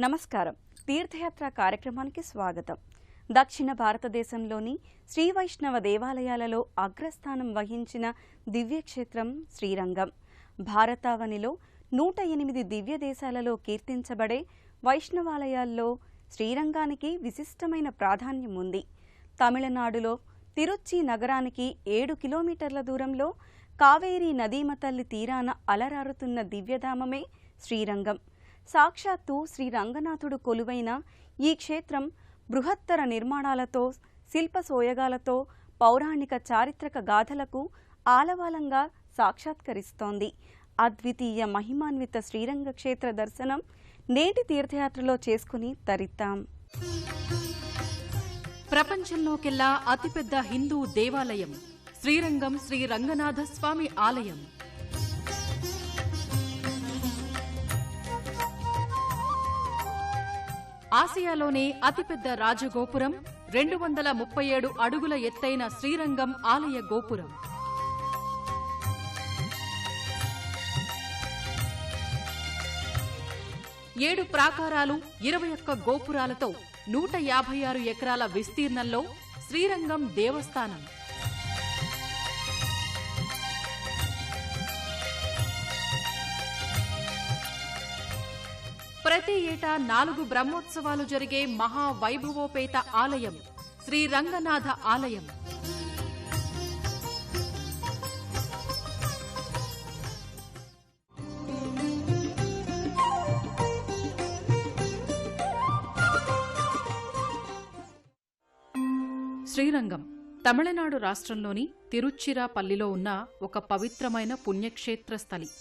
నమస్కారం. తీర్థయాత్ర కార్యక్రమానికి స్వాగతం. దక్షిణ భారతదేశంలోని శ్రీ వైష్ణవ దేవాలయాలలో అగ్రస్థానం వహించిన దివ్యక్షేత్రం శ్రీరంగం. భారతావనిలో 108 దివ్య దేశాలలో కీర్తించబడే వైష్ణవాలయాల్లో శ్రీరంగానికి విశిష్టమైన ప్రాధాన్యం ఉంది. తమిళనాడులో తిరుచి నగరానికి 7 కిలోమీటర్ల దూరంలో కావేరీ నదీమతల్లి తీరాన అలరారుతున్న దివ్యధామమే శ్రీరంగం. సాక్షాత్తు శ్రీ రంగనాథుడు కొలువైన ఈ క్షేత్రం బృహత్తర నిర్మాణాలతో, శిల్ప సోయగాలతో, పౌరాణిక చారిత్రక గాథలకు ఆలవాలంగా సాక్షాత్కరిస్తోంది. అద్వితీయ మహిమాన్విత శ్రీరంగ క్షేత్ర దర్శనం నేటి తీర్థయాత్రలో చేసుకుని తరిద్దాం. ప్రపంచంలోకెల్లా అతిపెద్ద హిందూ దేవాలయం శ్రీరంగం శ్రీ రంగనాథ స్వామి ఆలయం. ఆసియాలోనే అతిపెద్ద రాజగోపురం, 237 అడుగుల ఎత్తైన శ్రీరంగం ఆలయ గోపురం. ఏడు ప్రాకారాలు, 21 గోపురాలతో 156 ఎకరాల విస్తీర్ణంలో శ్రీరంగం దేవస్థానం. ప్రతి ఏటా 4 బ్రహ్మోత్సవాలు జరిగే మహావైభవోపేత ఆలయం శ్రీ రంగనాథ ఆలయం. శ్రీరంగం తమిళనాడు రాష్ట్రంలోని తిరుచిరాపల్లిలో ఉన్న ఒక పవిత్రమైన పుణ్యక్షేత్ర స్థలి.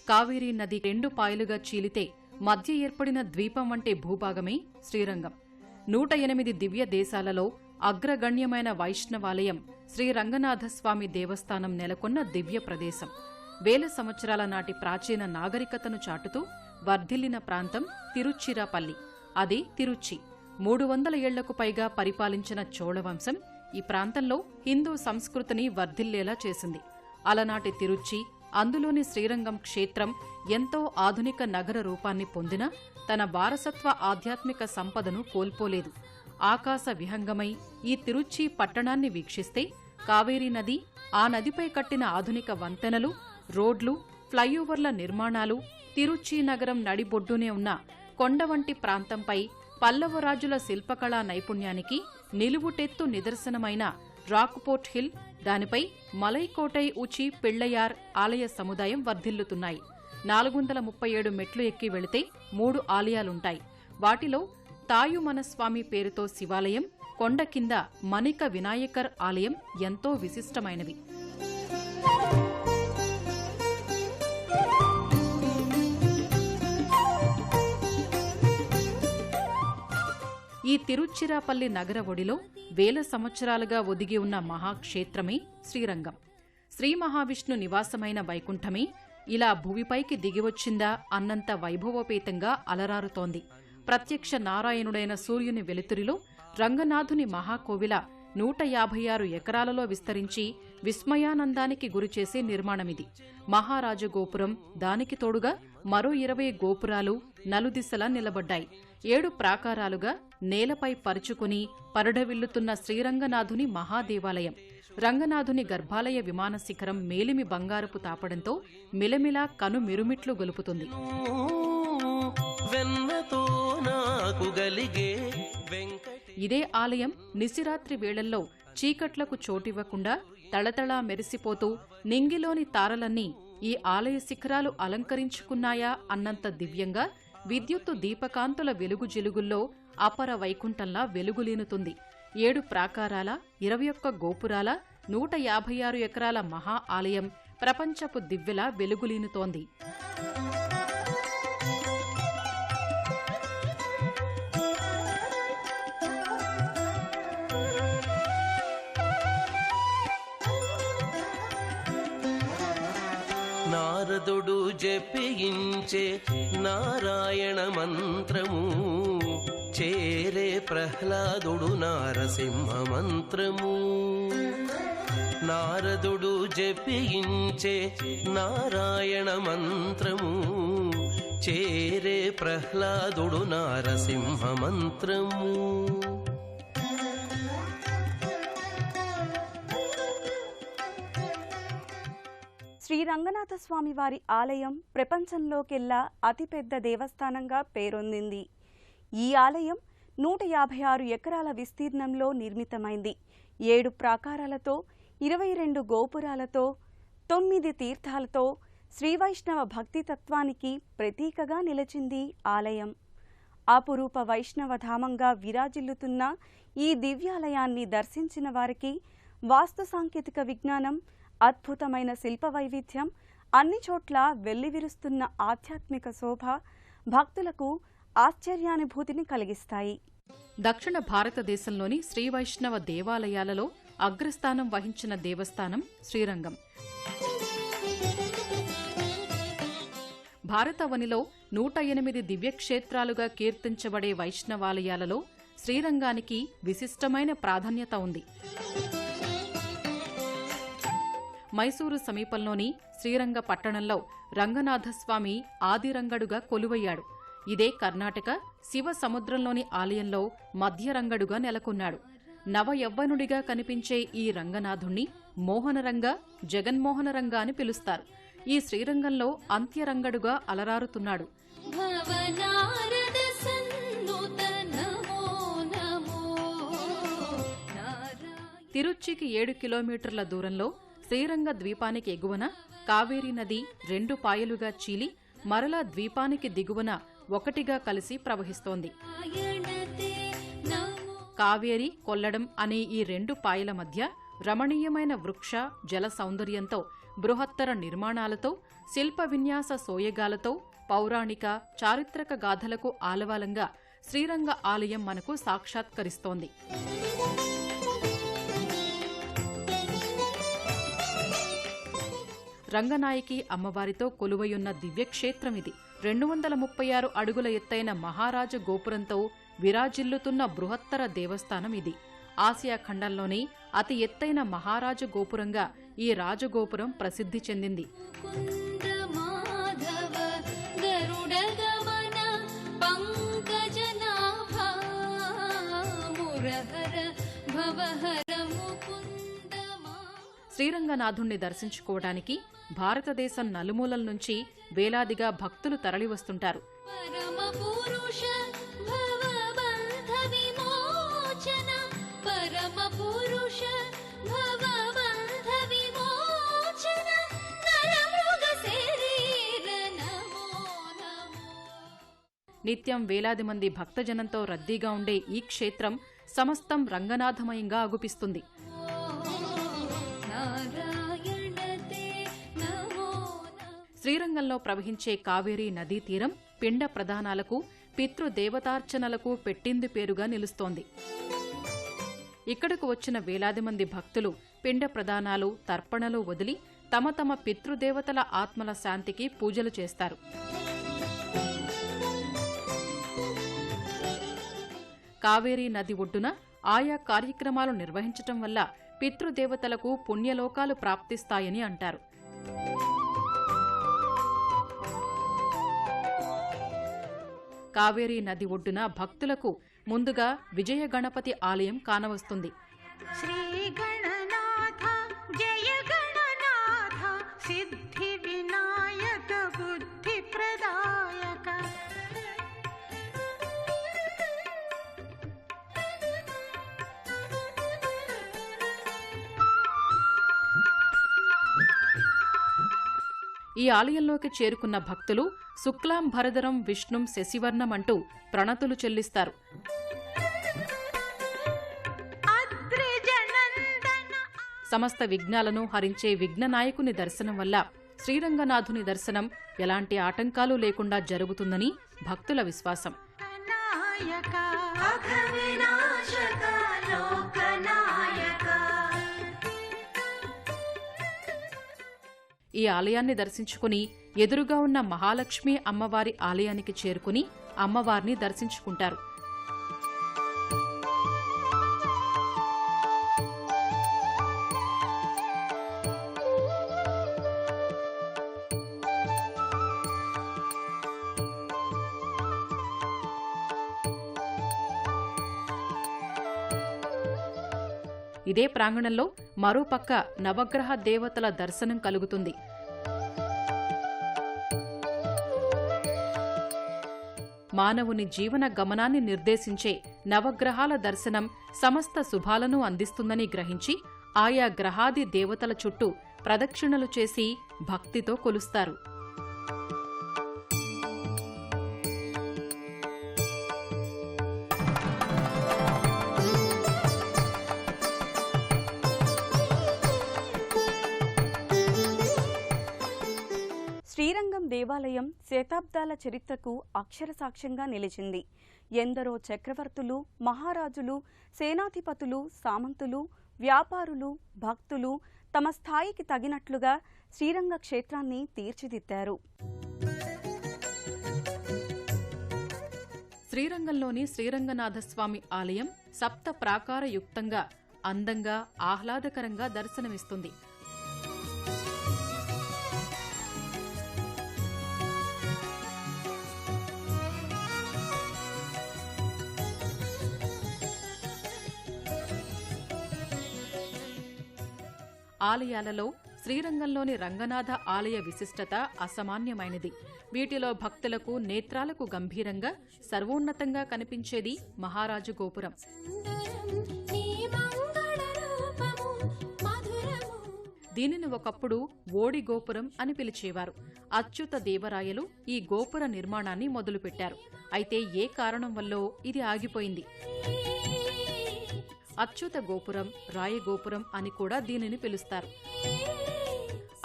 కావేరీ నది 2 పాయలుగా చీలితే మధ్య ఏర్పడిన ద్వీపం వంటి భూభాగమే శ్రీరంగం. 108 దివ్య దేశాలలో అగ్రగణ్యమైన వైష్ణవాలయం శ్రీ రంగనాథస్వామి దేవస్థానం నెలకొన్న దివ్య ప్రదేశం. వేల సంవత్సరాల నాటి ప్రాచీన నాగరికతను చాటుతూ వర్ధిల్లిన ప్రాంతం తిరుచిరాపల్లి. అది తిరుచి. 300 ఏళ్లకు పైగా పరిపాలించిన చోళవంశం ఈ ప్రాంతంలో హిందూ సంస్కృతిని వర్ధిల్లేలా చేసింది. అలనాటి తిరుచి, అందులోని శ్రీరంగం క్షేత్రం ఎంతో ఆధునిక నగర రూపాన్ని పొందినా తన వారసత్వ ఆధ్యాత్మిక సంపదను కోల్పోలేదు. ఆకాశ విహంగమై ఈ తిరుచి పట్టణాన్ని వీక్షిస్తే కావేరీ నది, ఆ నదిపై కట్టిన ఆధునిక వంతెనలు, రోడ్లు, ఫ్లైఓవర్ల నిర్మాణాలు, తిరుచి నగరం నడిబొడ్డునే ఉన్న కొండ వంటి ప్రాంతంపై పల్లవరాజుల శిల్పకళా నైపుణ్యానికి నిలువుటెత్తు నిదర్శనమైన రాక్పోర్ట్ హిల్, దానిపై మలైకోటై ఉచి పిళ్లయార్ ఆలయ సముదాయం వర్ధిల్లుతున్నాయి. 437 మెట్లు ఎక్కి వెళితే 3 ఆలయాలుంటాయి. వాటిలో తాయుమనస్వామి పేరుతో శివాలయం, కొండ కింద మణిక వినాయకర్ ఆలయం ఎంతో విశిష్టమైనవి. ఈ తిరుచిరాపల్లి నగర ఒడిలో వేల సంవత్సరాలుగా ఒదిగి ఉన్న మహాక్షేత్రమే శ్రీరంగం. శ్రీ మహావిష్ణు నివాసమైన వైకుంఠమే ఇలా భూమిపైకి దిగివచ్చిందా అన్నంత వైభవోపేతంగా అలరారుతోంది. ప్రత్యక్ష నారాయణుడైన సూర్యుని వెలుతురిలో రంగనాథుని మహాకోవిల 156 ఎకరాలలో విస్తరించి విస్మయానందానికి గురిచేసే నిర్మాణమిది. మహారాజగోపురం, దానికి తోడుగా మరో 20 గోపురాలు నలుదిశలా నిలబడ్డాయి. 7 ప్రాకారాలుగా నేలపై పరుచుకుని పరడవిల్లుతున్న శ్రీరంగనాథుని మహాదేవాలయం. రంగనాథుని గర్భాలయ విమాన శిఖరం మేలిమి బంగారపు తాపడంతో మిలమిలా కను మిరుమిట్లు గొలుపుతుంది. ఇదే ఆలయం నిశిరాత్రి వేళల్లో చీకట్లకు చోటివ్వకుండా తళతళా మెరిసిపోతూ నింగిలోని తారలన్నీ ఈ ఆలయ శిఖరాలు అలంకరించుకున్నాయా అన్నంత దివ్యంగా విద్యుత్తు దీపకాంతుల వెలుగు జిలుగుల్లో అపర వైకుంఠంలా వెలుగులీనుతుంది. 7 ప్రాకారాల, 21 గోపురాల, 156 ఎకరాల మహా ఆలయం ప్రపంచపు దివ్యలా వెలుగులీనుతోంది. నారదుడు జపించే నారాయణ మంత్రము, చేరే ప్రహ్లాదుడు నారసింహ మంత్రము. నారదుడు జపించే నారాయణ మంత్రము, చేరే ప్రహ్లాదుడు నారసింహ మంత్రము. శ్రీ రంగనాథ స్వామి వారి ఆలయం ప్రపంచంలోకెల్లా అతిపెద్ద దేవస్థానంగా పేరొందింది. ఈ ఆలయం 156 ఎకరాల విస్తీర్ణంలో నిర్మితమైంది. 7 ప్రాకారాలతో, 22 గోపురాలతో, 9 తీర్థాలతో శ్రీవైష్ణవ భక్తితత్వానికి ప్రతీకగా నిలిచింది ఆలయం. అపురూప వైష్ణవ ధామంగా విరాజిల్లుతున్న ఈ దివ్యాలయాన్ని దర్శించిన వారికి వాస్తు సాంకేతిక విజ్ఞానం, అద్భుతమైన శిల్ప వైవిధ్యం, అన్ని చోట్ల వెల్లివిరుస్తున్న ఆధ్యాత్మిక శోభ భక్తులకు ఆశ్చర్యానుభూతిని కలిగిస్తాయి. దక్షిణ భారతదేశంలోని శ్రీవైష్ణవ దేవాలయాలలో అగ్రస్థానం వహించిన దేవస్థానం శ్రీరంగం. భారతవనిలో 108 దివ్యక్షేత్రాలుగా కీర్తించబడే వైష్ణవాలయాలలో శ్రీరంగానికి విశిష్టమైన ప్రాధాన్యత ఉంది. మైసూరు సమీపంలోని శ్రీరంగ పట్టణంలో రంగనాథస్వామి ఆదిరంగడుగా కొలువయ్యాడు. ఇదే కర్ణాటక శివ సముద్రంలోని ఆలయంలో మధ్యరంగడుగా నెలకొన్నాడు. నవయవ్వనుడిగా కనిపించే ఈ రంగనాథుణ్ణి మోహనరంగ, జగన్మోహనరంగ అని పిలుస్తారు. ఈ శ్రీరంగంలో అంత్యరంగడుగా అలరారుతున్నాడు. తిరుచ్చికి 7 కిలోమీటర్ల దూరంలో శ్రీరంగ ద్వీపానికి ఎగువన కావేరీ నది 2 పాయలుగా చీలి మరలా ద్వీపానికి దిగువన ఒకటిగా కలిసి ప్రవహిస్తోంది. కావేరి, కొల్లడం అనే ఈ 2 పాయల మధ్య రమణీయమైన వృక్ష జల సౌందర్యంతో, బృహత్తర నిర్మాణాలతో, శిల్ప విన్యాస సోయగాలతో, పౌరాణిక చారిత్రక గాథలకు ఆలవాలంగా శ్రీరంగ ఆలయం మనకు సాక్షాత్కరిస్తోంది. రంగనాయకి అమ్మవారితో కొలువయున్న దివ్యక్షేత్రమిది. 236 అడుగుల ఎత్తైన మహారాజ గోపురంతో విరాజిల్లుతున్న బృహత్తర దేవస్థానం ఇది. ఆసియా ఖండంలోనే అతి ఎత్తైన మహారాజ గోపురంగా ఈ రాజగోపురం ప్రసిద్ధి చెందింది. శ్రీరంగనాథుణ్ణి దర్శించుకోవడానికి భారతదేశం నలుమూలల నుంచి వేలాదిగా భక్తులు తరలివస్తుంటారు. నిత్యం వేలాది మంది భక్తజనంతో రద్దీగా ఉండే ఈ క్షేత్రం సమస్తం రంగనాథమయంగా అగుపిస్తుంది. శ్రీరంగంలో ప్రవహించే కావేరీ నదీ తీరం పిండ ప్రదానాలకు, పితృదేవతార్చనలకు పెట్టింది పేరుగా నిలుస్తోంది. ఇక్కడకు వచ్చిన వేలాది మంది భక్తులు పిండ ప్రదానాలు, తర్పణలు వదిలి తమ తమ పితృదేవతల ఆత్మల శాంతికి పూజలు చేస్తారు. కావేరీ నది ఒడ్డున ఆయా కార్యక్రమాలు నిర్వహించటం వల్ల పితృదేవతలకు పుణ్యలోకాలు ప్రాప్తిస్తాయని అంటారు. కావేరీ నది ఒడ్డున భక్తులకు ముందుగా విజయ గణపతి ఆలయం కానవస్తుంది. శ్రీ గణనాథ జయ గణనాథ సిద్ధి వినాయక బుద్ధి ప్రదాయక. ఈ ఆలయంలోకి చేరుకున్న భక్తులు శుక్లాంబరధరం విష్ణుం శశివర్ణం అంటూ ప్రణతులు చెల్లిస్తారు. సమస్త విఘ్నాలను హరించే విఘ్ననాయకుని దర్శనం వల్ల శ్రీరంగనాథుని దర్శనం ఎలాంటి ఆటంకాలు లేకుండా జరుగుతుందని భక్తుల విశ్వాసం. ఈ ఆలయాన్ని దర్శించుకుని ఎదురుగా ఉన్న మహాలక్ష్మి అమ్మవారి ఆలయానికి చేరుకుని అమ్మవారిని దర్శించుకుంటారు. ఇదే ప్రాంగణంలో మరోపక్క నవగ్రహ దేవతల దర్శనం కలుగుతుంది. మానవుని జీవన గమనాన్ని నిర్దేశించే నవగ్రహాల దర్శనం సమస్త శుభాలను అందిస్తుందని గ్రహించి ఆయా గ్రహాది దేవతల చుట్టూ ప్రదక్షిణలు చేసి భక్తితో కొలుస్తారు. శ్రీరంగం దేవాలయం శతాబ్దాల చరిత్రకు అక్షరసాక్ష్యంగా నిలిచింది. ఎందరో చక్రవర్తులు, మహారాజులు, సేనాధిపతులు, సామంతులు, వ్యాపారులు, భక్తులు తమ స్థాయికి తగినట్లుగా శ్రీరంగ క్షేత్రాన్ని తీర్చిదిద్దారు. శ్రీరంగంలోని శ్రీరంగనాథస్వామి ఆలయం సప్త ప్రాకారయుక్తంగా అందంగా ఆహ్లాదకరంగా దర్శనమిస్తుంది. ఆలయాలలో శ్రీరంగంలోని రంగనాథ ఆలయ విశిష్టత అసామాన్యమైనది. వీటిలో భక్తులకు నేత్రాలకు గంభీరంగా సర్వోన్నతంగా కనిపించేది మహారాజు గోపురం. దీనిని ఒకప్పుడు ఓడి గోపురం అని పిలిచేవారు. అచ్యుత దేవరాయలు ఈ గోపుర నిర్మాణాన్ని మొదలుపెట్టారు. అయితే ఏ కారణం వల్లో ఇది ఆగిపోయింది. అచ్యుత గోపురం, రాయగోపురం అని కూడా దీనిని పిలుస్తారు.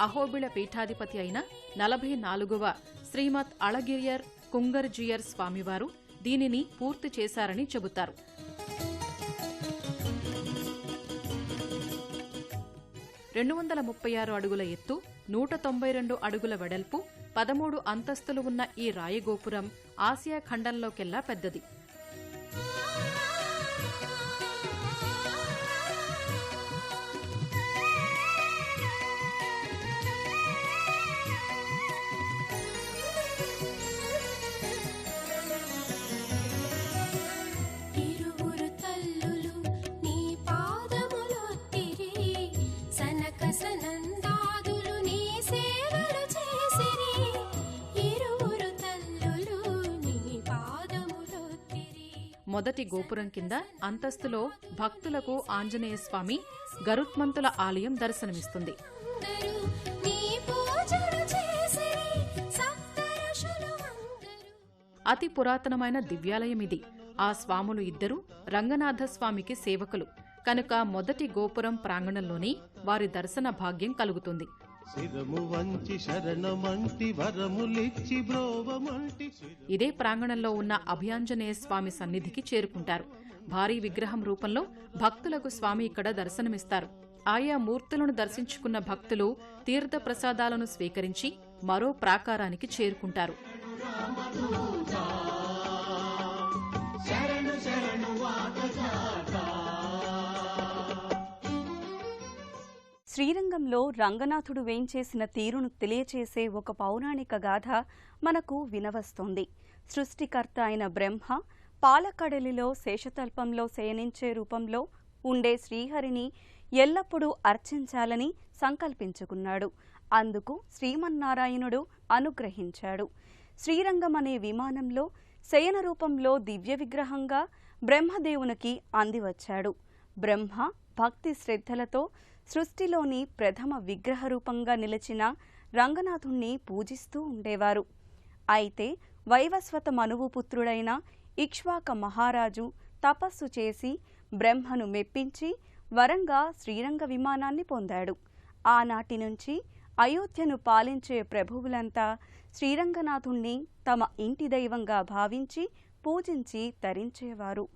అహోబిళ పీఠాధిపతి అయిన 44వ శ్రీమద్ అళగిరియర్ కుంగర్జియర్ స్వామివారు దీనిని పూర్తి చేశారని చెబుతారు. రెండు 236 అడుగుల ఎత్తు, 192 అడుగుల వెడల్పు, 13 అంతస్తులు ఉన్న ఈ రాయగోపురం ఆసియా ఖండంలోకెల్లా పెద్దది. మొదటి గోపురం కింద అంతస్తులో భక్తులకు ఆంజనేయస్వామి, గరుత్మంతుల ఆలయం దర్శనమిస్తుంది. అతి పురాతనమైన దివ్యాలయమిది. ఆ స్వాములు ఇద్దరు రంగనాథస్వామికి సేవకులు కనుక మొదటి గోపురం ప్రాంగణంలోనే వారి దర్శన భాగ్యం కలుగుతుంది. ఇదే ప్రాంగణంలో ఉన్న అభయాంజనేయ స్వామి సన్నిధికి చేరుకుంటారు. భారీ విగ్రహం రూపంలో భక్తులకు స్వామి ఇక్కడ దర్శనమిస్తారు. ఆయా మూర్తులను దర్శించుకున్న భక్తులు తీర్థ ప్రసాదాలను స్వీకరించి మరో ప్రాకారానికి చేరుకుంటారు. శ్రీరంగంలో రంగనాథుడు వేంచేసిన తీరును తెలియచేసే ఒక పౌరాణిక గాథ మనకు వినవస్తోంది. సృష్టికర్త అయిన బ్రహ్మ పాలకడలిలో శేషతల్పంలో శయనించే రూపంలో ఉండే శ్రీహరిని ఎల్లప్పుడూ అర్చించాలని సంకల్పించుకున్నాడు. అందుకు శ్రీమన్నారాయణుడు అనుగ్రహించాడు. శ్రీరంగం అనే విమానంలో శయన రూపంలో దివ్య విగ్రహంగా బ్రహ్మదేవునికి అందివచ్చాడు. బ్రహ్మ భక్తి శ్రద్ధలతో సృష్టిలోని ప్రథమ విగ్రహ రూపంగా నిలిచిన రంగనాథుణ్ణి పూజిస్తూ ఉండేవారు. అయితే వైవస్వత మనువు పుత్రుడైన ఇక్ష్వాక మహారాజు తపస్సు చేసి బ్రహ్మను మెప్పించి వరంగా శ్రీరంగ విమానాన్ని పొందాడు. ఆనాటి నుంచి అయోధ్యను పాలించే ప్రభువులంతా శ్రీరంగనాథుణ్ణి తమ ఇంటి దైవంగా భావించి పూజించి తరించేవారు.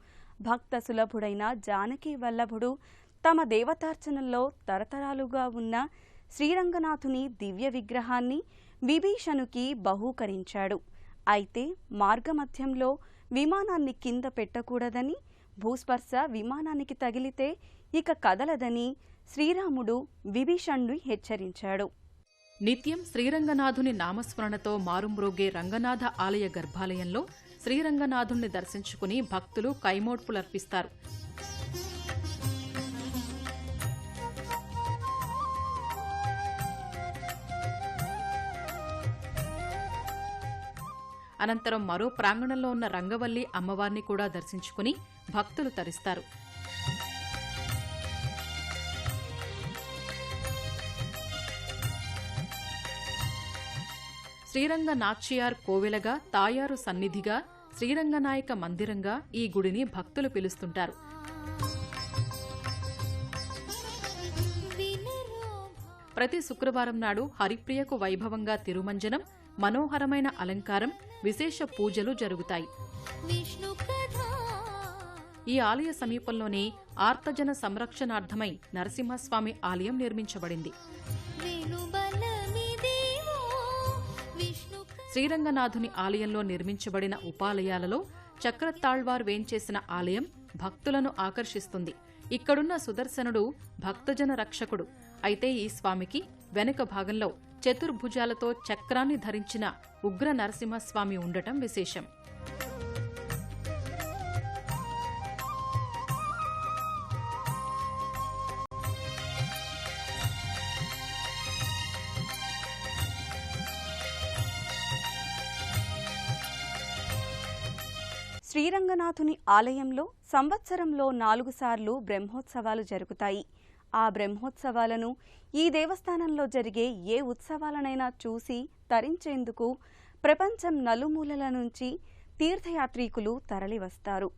భక్త సులభుడైన జానకీ వల్లభుడు తమ దేవతార్చనల్లో తరతరాలుగా ఉన్న శ్రీరంగనాథుని దివ్య విగ్రహాన్ని విభీషణుకి బహూకరించాడు. అయితే మార్గమధ్యంలో విమానాన్ని కింద పెట్టకూడదని, భూస్పర్శ విమానానికి తగిలితే ఇక కదలదని శ్రీరాముడు విభీషణుని హెచ్చరించాడు. నిత్యం శ్రీరంగనాథుని నామస్మరణతో మారుమ్రోగే రంగనాథ ఆలయ గర్భాలయంలో శ్రీరంగనాథుణ్ణి దర్శించుకుని భక్తులు కైమోడ్పులర్పిస్తారు. అనంతరం మరో ప్రాంగణంలో ఉన్న రంగవల్లి అమ్మవారిని కూడా దర్శించుకుని భక్తులు తరిస్తారు. శ్రీరంగ నాచ్యార్ కోవెలగా, తాయారు సన్నిధిగా, శ్రీరంగనాయక మందిరంగా ఈ గుడిని భక్తులు పిలుస్తుంటారు. ప్రతి శుక్రవారం నాడు హరిప్రియకు వైభవంగా తిరుమంజనం, మనోహరమైన అలంకారం, విశేష పూజలు జరుగుతాయి. ఈ ఆలయ సమీపంలోనే ఆర్తజన సంరక్షణార్థమై నరసింహస్వామి ఆలయం నిర్మించబడింది. శ్రీరంగనాథుని ఆలయంలో నిర్మించబడిన ఉపాలయాలలో చక్రతాళ్వార్ వేంచేసిన ఆలయం భక్తులను ఆకర్షిస్తుంది. ఇక్కడున్న సుదర్శనుడు భక్తజన రక్షకుడు. అయితే ఈ స్వామికి వెనుక భాగంలో చతుర్భుజాలతో చక్రాన్ని ధరించిన ఉగ్ర నరసింహస్వామి ఉండటం విశేషం. శ్రీరంగనాథుని ఆలయంలో సంవత్సరంలో 4 సార్లు బ్రహ్మోత్సవాలు జరుగుతాయి. ఆ బ్రహ్మోత్సవాలను ఈ దేవస్థానంలో జరిగే ఏ ఉత్సవాలనైనా చూసి తరించేందుకు ప్రపంచం నలుమూలల నుంచి తీర్థయాత్రికులు తరలివస్తారు.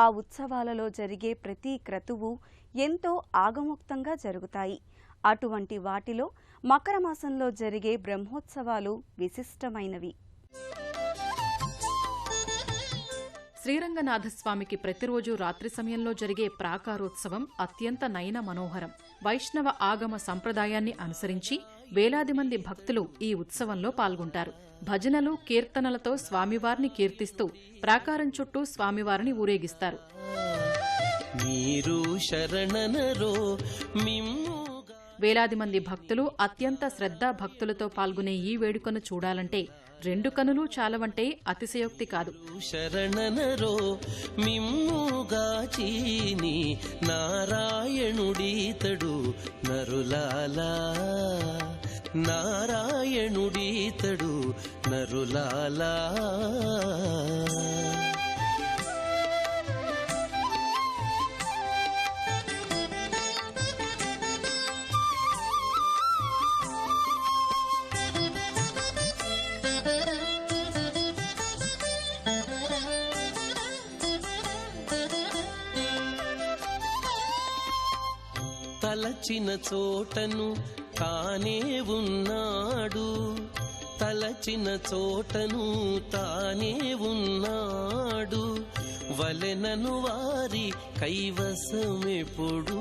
ఆ ఉత్సవాలలో జరిగే ప్రతి క్రతువు ఎంతో ఆగమోక్తంగా జరుగుతాయి. అటువంటి వాటిలో మకర మాసంలో జరిగే బ్రహ్మోత్సవాలు విశిష్టమైనవి. శ్రీరంగనాథస్వామికి ప్రతిరోజు రాత్రి సమయంలో జరిగే ప్రాకారోత్సవం అత్యంత నయన మనోహరం. వైష్ణవ ఆగమ సంప్రదాయాన్ని అనుసరించి వేలాది మంది భక్తులు ఈ ఉత్సవంలో పాల్గొంటారు. భజనలు, కీర్తనలతో స్వామివారిని కీర్తిస్తూ ప్రాకారం చుట్టూ స్వామివారిని ఊరేగిస్తారు. వేలాది మంది భక్తులు అత్యంత శ్రద్ధా భక్తులతో పాల్గొనే ఈ వేడుకను చూడాలంటే 2 కనులు చాలవంటే అతిశయోక్తి కాదు. శరణనరో మిమ్ముగాచీని నారాయణుడీతడు నరులాలా, నారాయణుడీతడు నరులాలా. తలచిన చోటను తానే ఉన్నాడు, తలచిన చోటను తానే ఉన్నాడు, వలెనను వారి కైవసమెప్పుడు.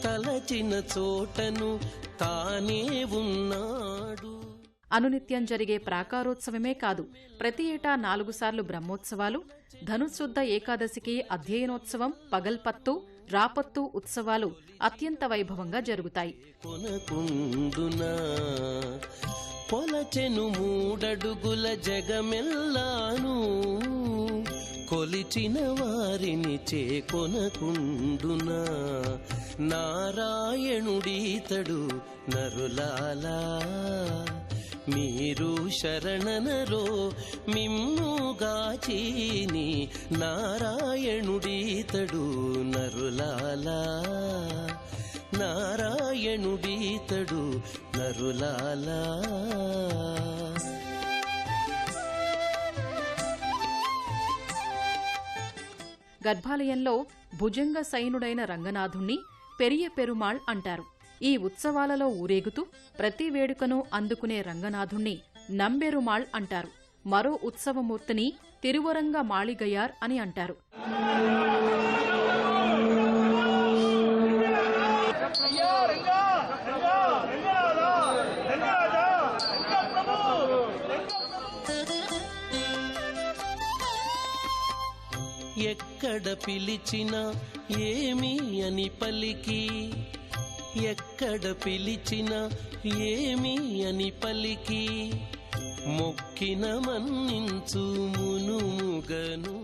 తలచిన చోటను తానే ఉన్నాడు. అనునిత్యం జరిగే ప్రాకారోత్సవమే కాదు, ప్రతి ఏటా 4 సార్లు బ్రహ్మోత్సవాలు, ధనుశుద్ధ ఏకాదశికి అధ్యయనోత్సవం, పగల్పత్తు, రాపత్తు ఉత్సవాలు అత్యంత వైభవంగా జరుగుతాయి. పొలచెను 3 అడుగుల జగమెల్లాను, కొలిచిన వారిని చేకొనకుండునా, నారాయణుడీతడు నరులాలా. మీరు శరణనరో మిమ్ముగాచీని నారాయణుడీతడు నరులాలా, నారాయణుడీతడు నరులాలా. గర్భాలయంలో భుజంగ సైనుడైన రంగనాథుణ్ణి పెరియ పెరుమాళ్ అంటారు. ఈ ఉత్సవాలలో ఊరేగుతూ ప్రతి వేడుకను అందుకునే రంగనాథుణ్ణి నంబెరుమాళ్ అంటారు. మరో ఉత్సవమూర్తిని తిరువరంగ మాళిగయార్ అని అంటారు. ఎక్కడ పిలిచినా ఏమి అని పలికి, ఎక్కడ పిలిచినా ఏమి అని పలికి, మొక్కిన మన్నించు మునుముగను.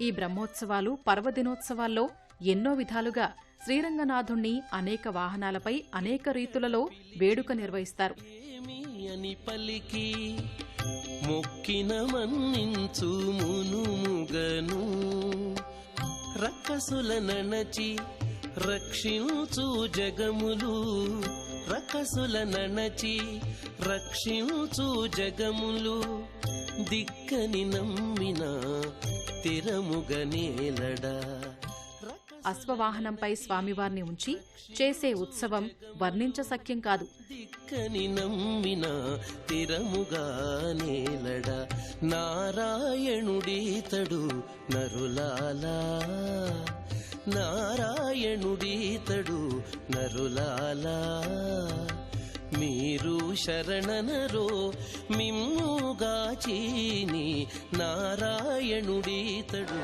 ఈ బ్రహ్మోత్సవాలు, పర్వదినోత్సవాల్లో ఎన్నో విధాలుగా శ్రీరంగనాథుణ్ణి అనేక వాహనాలపై అనేక రీతులలో వేడుక నిర్వహిస్తారు. ఏమి అని పలికి మొక్కిన మన్నించు మునుముగను రక్కసుల నణచి రక్షించు జగములు రక్కసుల నణచి రక్షించు జగములు దిక్కని నమ్మిన తిరముగనేలడా. అశ్వవాహనంపై స్వామివారిని ఉంచి చేసే ఉత్సవం వర్ణించశక్యం కాదు. దిక్కని నమ్మిన తిరముగా నేలడా నారాయణుడీతడు నరులాలా నారాయణుడీతడు నరులాలా మీరు శరణనరో మిమ్ముగాచీని నారాయణుడీతడు.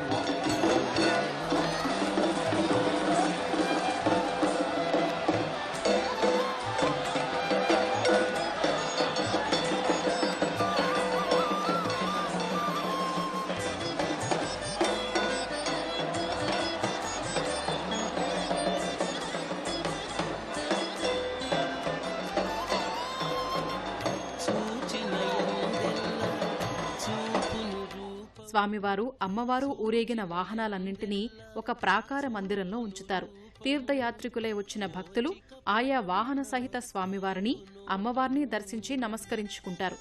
స్వామివారు అమ్మవారు ఊరేగిన వాహనాలన్నింటినీ ఒక ప్రాకార మందిరంలో ఉంచుతారు. తీర్థయాత్రికులై వచ్చిన భక్తులు ఆయా వాహన సహిత స్వామివారిని అమ్మవారిని దర్శించి నమస్కరించుకుంటారు.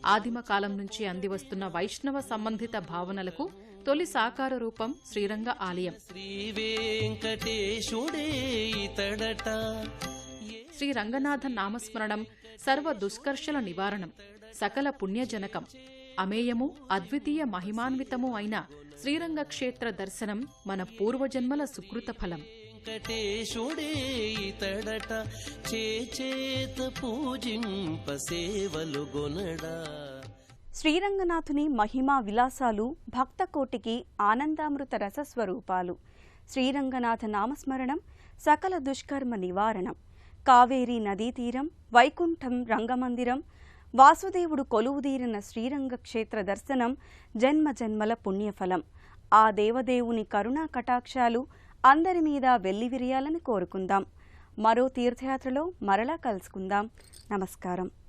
ఆదిమ కాలం నుంచి అందివస్తున్న వైష్ణవ సంబంధిత భావనలకు తొలి సాకార రూపం శ్రీరంగ ఆలయం. శ్రీ రంగనాథ నామస్మరణం సర్వ దుష్కర్షల నివారణం, సకల పుణ్యజనకం. అమేయము అద్వితీయ మహిమాన్వితము అయిన శ్రీరంగ క్షేత్ర దర్శనం మన పూర్వజన్మల సుకృత ఫలం. వెంకటేశుడే ఇతడట చేచేత పూజింప సేవలు గొనడా. శ్రీరంగనాథుని మహిమా విలాసాలు భక్తకోటికి ఆనందామృత రసస్వరూపాలు. శ్రీరంగనాథ నామస్మరణం సకల దుష్కర్మ నివారణం. కావేరీ నదీతీరం, వైకుంఠం రంగమందిరం, వాసుదేవుడు కొలువుదీరిన శ్రీరంగ క్షేత్ర దర్శనం జన్మ జన్మల పుణ్యఫలం. ఆ దేవదేవుని కరుణా కటాక్షాలు అందరి మీద వెల్లివిరియాలని కోరుకుందాం. మరో తీర్థయాత్రలో మరలా కలుసుకుందాం. నమస్కారం.